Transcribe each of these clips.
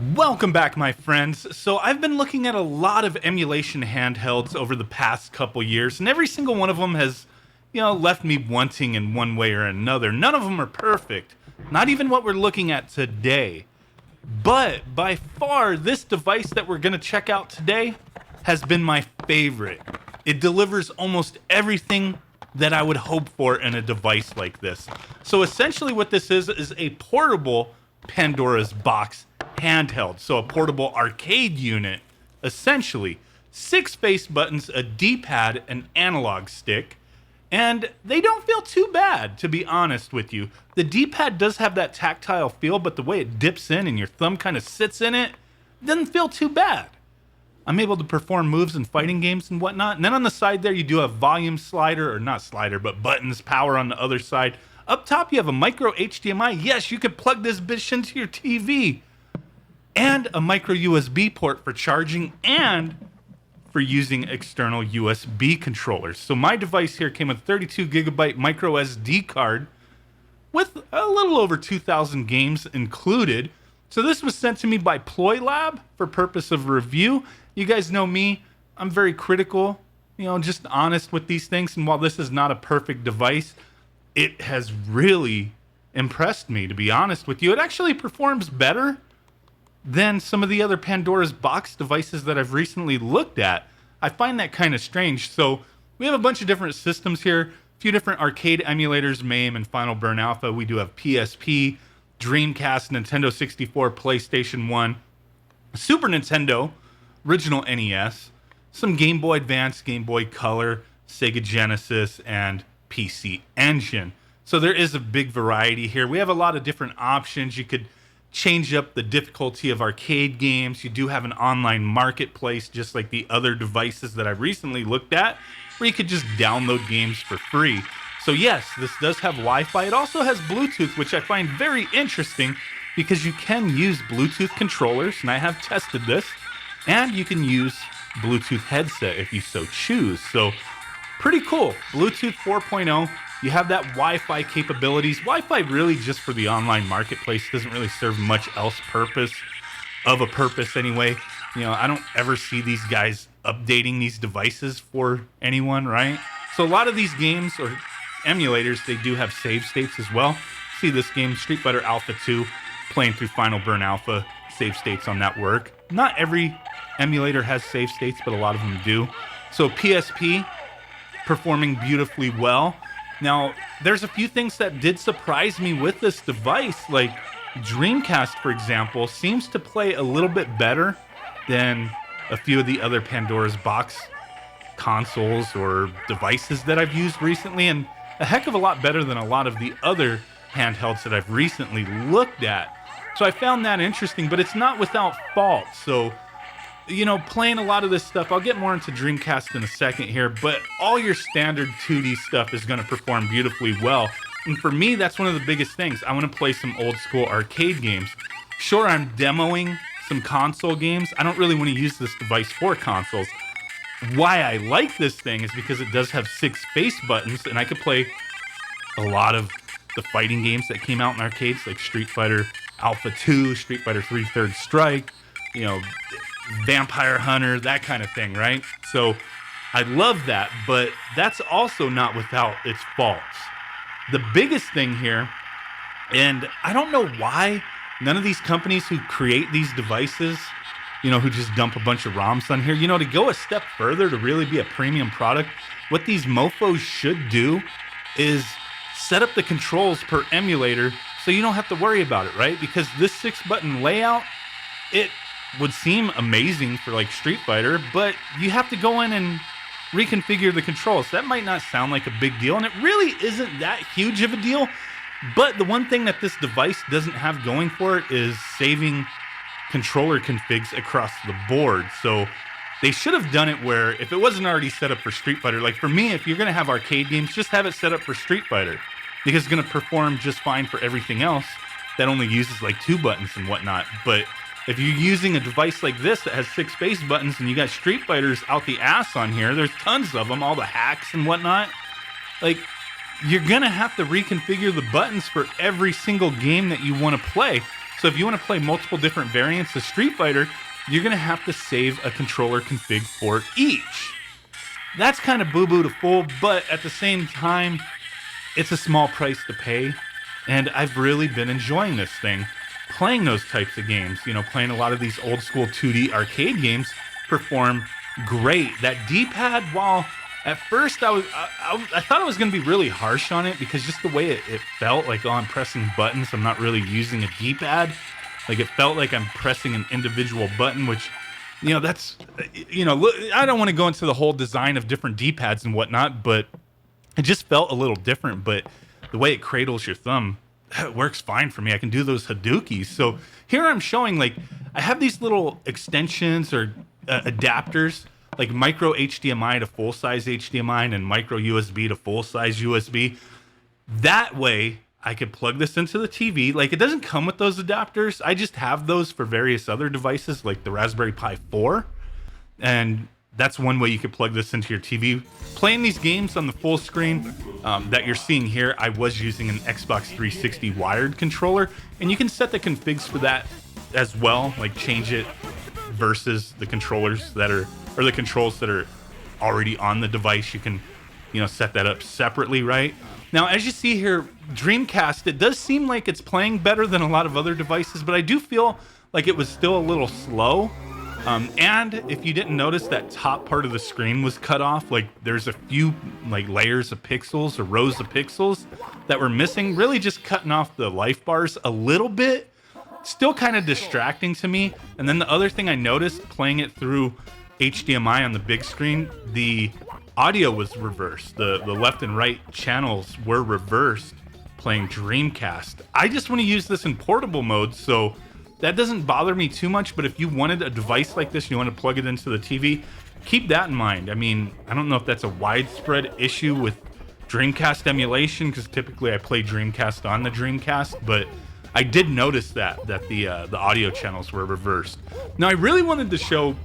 Welcome back, my friends. So I've been looking at a lot of emulation handhelds over the past couple years, and every single one of them has, left me wanting in one way or another. None of them are perfect, not even what we're looking at today. But by far, this device that we're going to check out today has been my favorite. It delivers almost everything that I would hope for in a device like this. So essentially what this is a portable Pandora's box handheld. So a portable arcade unit, essentially. 6 face buttons, a D-pad, an analog stick, and they don't feel too bad, to be honest with you. The D-pad does have that tactile feel, but the way it dips in and your thumb kind of sits in it, doesn't feel too bad. I'm able to perform moves in fighting games and whatnot. And then on the side there, you do a volume slider, or not slider, but buttons, power on the other side. Up top, you have a micro HDMI. Yes, you could plug this bitch into your TV. And a micro USB port for charging and for using external USB controllers. So my device here came with a 32 gigabyte micro SD card with a little over 2,000 games included. So this was sent to me by Ploy Lab for purpose of review. You guys know me, I'm very critical, just honest with these things. And while this is not a perfect device, it has really impressed me, to be honest with you. It actually performs better than some of the other Pandora's box devices that I've recently looked at. I find that kind of strange. So we have a bunch of different systems here, a few different arcade emulators, MAME and Final Burn Alpha. We do have PSP, Dreamcast, Nintendo 64, PlayStation 1, Super Nintendo, original NES, some Game Boy Advance, Game Boy Color, Sega Genesis, and PC Engine. So there is a big variety here. We have a lot of different options. You could change up the difficulty of arcade games. You do have an online marketplace, just like the other devices that I've recently looked at, where you could just download games for free. So yes, this does have Wi-Fi. It also has Bluetooth, which I find very interesting because you can use Bluetooth controllers, and I have tested this, and you can use Bluetooth headset if you so choose. So pretty cool. Bluetooth 4.0. You have that Wi-Fi capabilities. Wi-Fi really just for the online marketplace doesn't really serve much else purpose anyway. I don't ever see these guys updating these devices for anyone, right? So a lot of these games or emulators, they do have save states as well. See this game, Street Fighter Alpha 2, playing through Final Burn Alpha, save states on that work. Not every emulator has save states, but a lot of them do. So PSP, performing beautifully well. Now, there's a few things that did surprise me with this device, like Dreamcast, for example, seems to play a little bit better than a few of the other Pandora's box consoles or devices that I've used recently, and a heck of a lot better than a lot of the other handhelds that I've recently looked at. So I found that interesting, but it's not without fault. So playing a lot of this stuff, I'll get more into Dreamcast in a second here, but all your standard 2D stuff is going to perform beautifully well. And for me, that's one of the biggest things. I want to play some old school arcade games. Sure, I'm demoing some console games. I don't really want to use this device for consoles. Why I like this thing is because it does have 6 face buttons, and I could play a lot of the fighting games that came out in arcades, like Street Fighter Alpha 2, Street Fighter 3 Third Strike, Vampire Hunter, that kind of thing, right? So I love that, but that's also not without its faults. The biggest thing here, and I don't know why none of these companies who create these devices, who just dump a bunch of ROMs on here, to go a step further to really be a premium product, what these mofos should do is set up the controls per emulator so you don't have to worry about it, right? Because this 6-button layout, it would seem amazing for like Street Fighter, but you have to go in and reconfigure the controls. That might not sound like a big deal, and it really isn't that huge of a deal. But the one thing that this device doesn't have going for it is saving controller configs across the board. So they should have done it where if it wasn't already set up for Street Fighter, like for me, if you're going to have arcade games, just have it set up for Street Fighter, because it's going to perform just fine for everything else that only uses like 2 buttons and whatnot. But if you're using a device like this that has 6 face buttons and you got Street Fighters out the ass on here, there's tons of them, all the hacks and whatnot, like you're gonna have to reconfigure the buttons for every single game that you want to play. So if you want to play multiple different variants of Street Fighter, you're going to have to save a controller config for each. That's kind of boo-boo to full, but at the same time, it's a small price to pay, and I've really been enjoying this thing. Playing those types of games, playing a lot of these old school 2D arcade games perform great. That D-pad, while at first I thought I was going to be really harsh on it because just the way it felt like, I'm pressing buttons, I'm not really using a D-pad. Like it felt like I'm pressing an individual button, which, that's, I don't want to go into the whole design of different D-pads and whatnot, but it just felt a little different. But the way it cradles your thumb, it works fine for me. I can do those Hadoukis. So here I'm showing, like, I have these little extensions or adapters, like micro HDMI to full-size HDMI and then micro USB to full-size USB. That way, I could plug this into the TV. Like, it doesn't come with those adapters. I just have those for various other devices, like the Raspberry Pi 4. And that's one way you could plug this into your TV. Playing these games on the full screen that you're seeing here, I was using an Xbox 360 wired controller, and you can set the configs for that as well, like change it versus the controllers that are, or the controls that are already on the device. You can, set that up separately, right? Now, as you see here, Dreamcast, it does seem like it's playing better than a lot of other devices, but I do feel like it was still a little slow. And if you didn't notice, that top part of the screen was cut off. Like there's a few like layers of pixels or rows of pixels that were missing, really just cutting off the life bars a little bit. Still kind of distracting to me. And then the other thing I noticed playing it through HDMI on the big screen, the audio was reversed. The left and right channels were reversed playing Dreamcast. I just want to use this in portable mode, so that doesn't bother me too much, but if you wanted a device like this, you want to plug it into the TV, keep that in mind. I mean, I don't know if that's a widespread issue with Dreamcast emulation, because typically I play Dreamcast on the Dreamcast, but I did notice that the audio channels were reversed. Now, I really wanted to show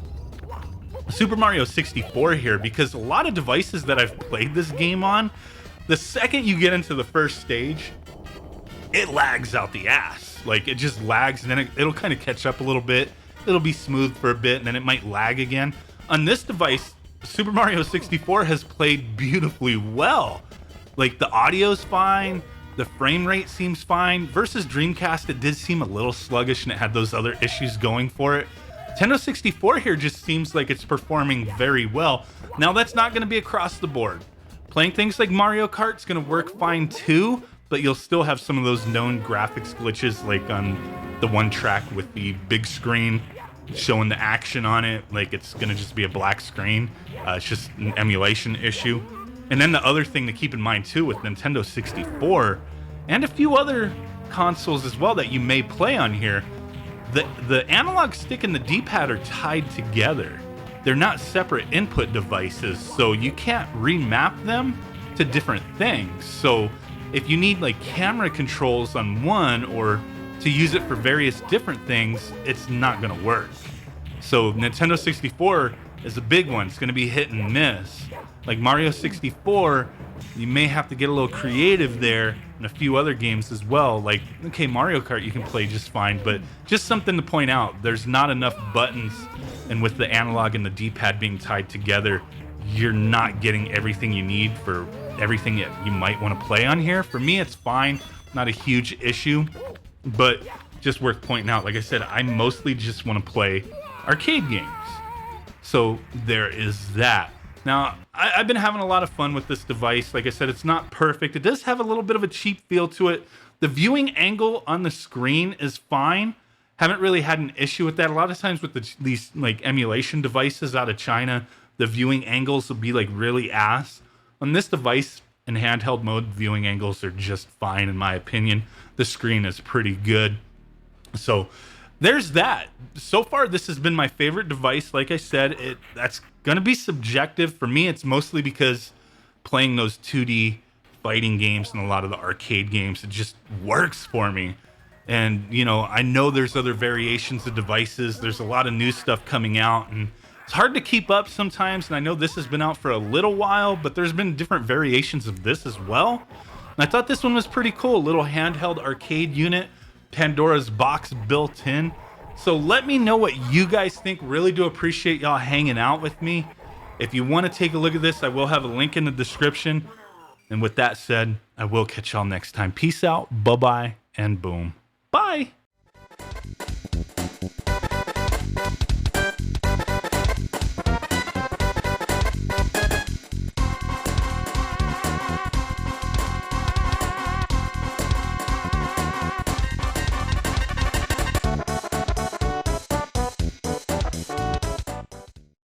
Super Mario 64 here, because a lot of devices that I've played this game on, the second you get into the first stage, it lags out the ass. Like, it just lags, and then it'll kind of catch up a little bit. It'll be smooth for a bit, and then it might lag again. On this device, Super Mario 64 has played beautifully well. Like, the audio's fine, the frame rate seems fine. Versus Dreamcast, it did seem a little sluggish, and it had those other issues going for it. Nintendo 64 here just seems like it's performing very well. Now, that's not going to be across the board. Playing things like Mario Kart's going to work fine too, but you'll still have some of those known graphics glitches, like on the one track with the big screen showing the action on it. Like, it's going to just be a black screen. It's just an emulation issue. And then the other thing to keep in mind too with Nintendo 64 and a few other consoles as well that you may play on here, the analog stick and the D-pad are tied together. They're not separate input devices, so you can't remap them to different things. So if you need like camera controls on one or to use it for various different things, it's not going to work. So Nintendo 64 is a big one. It's going to be hit and miss. Like Mario 64, you may have to get a little creative there, and a few other games as well. Like, okay, Mario Kart you can play just fine, but just something to point out, there's not enough buttons, and with the analog and the D-pad being tied together, you're not getting everything you need for everything that you might want to play on here. For me, it's fine, not a huge issue, but just worth pointing out. Like I said, I mostly just want to play arcade games. So there is that. Now, I've been having a lot of fun with this device. Like I said, it's not perfect. It does have a little bit of a cheap feel to it. The viewing angle on the screen is fine. Haven't really had an issue with that. A lot of times with these like emulation devices out of China, the viewing angles will be like really ass. On this device, in handheld mode, viewing angles are just fine in my opinion. The screen is pretty good. So there's that. So far, this has been my favorite device. Like I said, that's going to be subjective. For me, it's mostly because playing those 2D fighting games and a lot of the arcade games, it just works for me. And, you know, I know there's other variations of devices. There's a lot of new stuff coming out, and it's hard to keep up sometimes. And I know this has been out for a little while, but there's been different variations of this as well. And I thought this one was pretty cool. A little handheld arcade unit. Pandora's box built in. So let me know what you guys think. Really do appreciate y'all hanging out with me. If you want to take a look at this, I will have a link in the description. And with that said, I will catch y'all next time. Peace out, bye-bye, and boom. Bye!